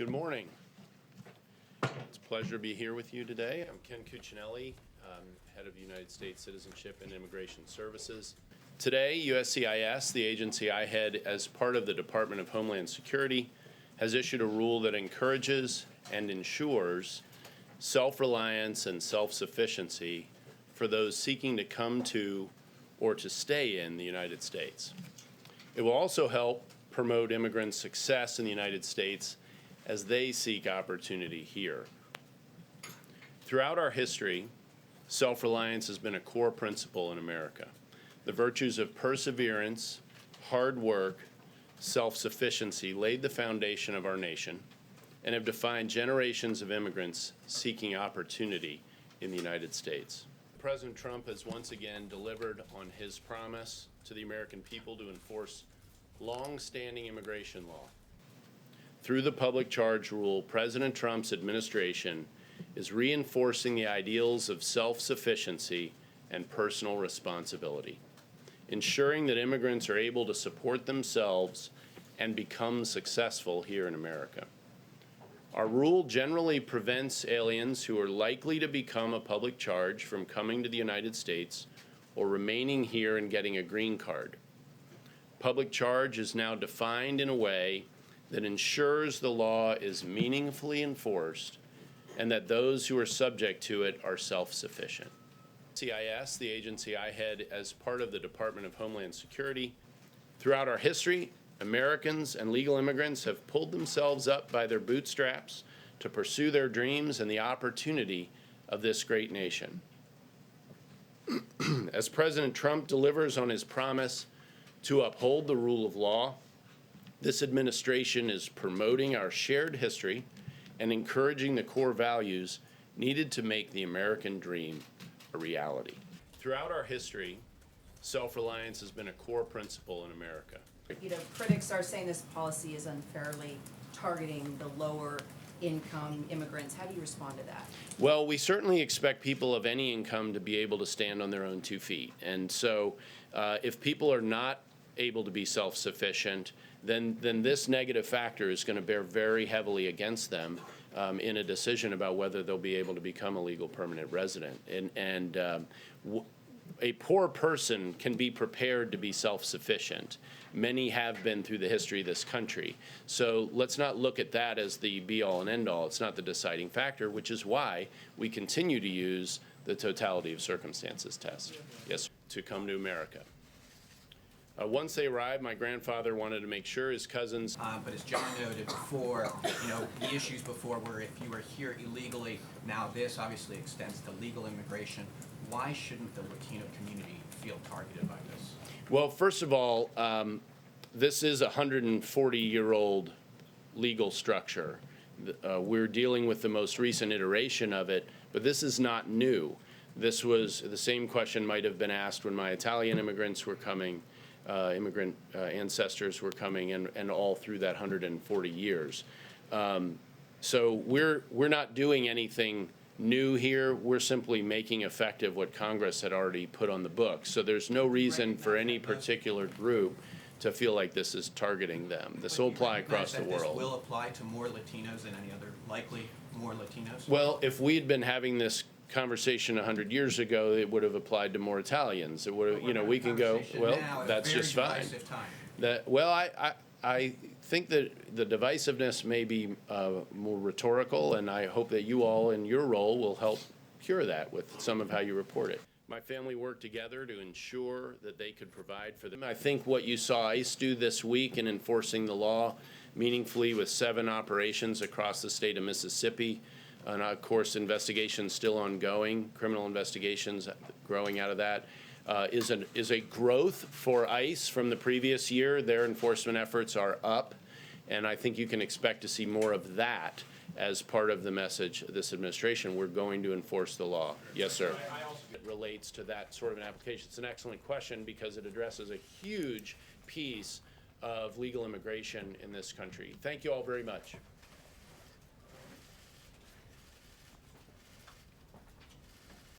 Good morning. It's a pleasure to be here with you today. I'm Ken Cuccinelli, head of United States Citizenship and Immigration Services. Today, USCIS, the agency I head as part of the Department of Homeland Security, has issued a rule that encourages and ensures self-reliance and self-sufficiency for those seeking to come to or to stay in the United States. It will also help promote immigrants' success in the United States as they seek opportunity here. Throughout our history, self-reliance has been a core principle in America. The virtues of perseverance, hard work, self-sufficiency laid the foundation of our nation and have defined generations of immigrants seeking opportunity in the United States. President Trump has once again delivered on his promise to the American people to enforce long-standing immigration law. Through the public charge rule, President Trump's administration is reinforcing the ideals of self-sufficiency and personal responsibility, ensuring that immigrants are able to support themselves and become successful here in America. Our rule generally prevents aliens who are likely to become a public charge from coming to the United States or remaining here and getting a green card. Public charge is now defined in a way that ensures the law is meaningfully enforced and that those who are subject to it are self-sufficient. USCIS, the agency I head as part of the Department of Homeland Security, throughout our history, Americans and legal immigrants have pulled themselves up by their bootstraps to pursue their dreams and the opportunity of this great nation. As President Trump delivers on his promise to uphold the rule of law, this administration is promoting our shared history and encouraging the core values needed to make the American dream a reality. Throughout our history, self-reliance has been a core principle in America. You know, critics are saying this policy is unfairly targeting the lower income immigrants. How do you respond to that? Well, we certainly expect people of any income to be able to stand on their own 2 feet. And so if people are not able to be self-sufficient, then this negative factor is going to bear very heavily against them in a decision about whether they'll be able to become a legal permanent resident. A poor person can be prepared to be self-sufficient. Many have been through the history of this country. So let's not look at that as the be-all and end-all. It's not the deciding factor, which is why we continue to use the totality of circumstances test, yes, to come to America. Once they arrived, my grandfather wanted to make sure his cousins. But as John noted before, the issues before were if you were here illegally. Now this obviously extends to legal immigration. Why shouldn't the Latino community feel targeted by this? Well, first of all, this is a 140-year-old legal structure. We're dealing with the most recent iteration of it, but this is not new. This was the same question might have been asked when my Italian immigrants were coming. Immigrant ancestors were coming and all through that 140 years. So we're not doing anything new here. We're simply making effective what Congress had already put on the books. So there's no reason for any particular group to feel like this is targeting them. This will apply across the world. This will apply to more Latinos than any other, likely more Latinos? Well, if we had been having this conversation 100 years ago, it would have applied to more Italians. It would have, we can go, well, that's just fine. I think that the divisiveness may be more rhetorical, and I hope that you all in your role will help cure that with some of how you report it. My family worked together to ensure that they could provide for them. I think what you saw ICE do this week in enforcing the law meaningfully with 7 operations across the state of Mississippi, and of course, investigations still ongoing, criminal investigations growing out of that, is a growth for ICE from the previous year. Their enforcement efforts are up, and I think you can expect to see more of that as part of the message of this administration. We're going to enforce the law. Yes, sir. It relates to that sort of an application. It's an excellent question because it addresses a huge piece of legal immigration in this country. Thank you all very much.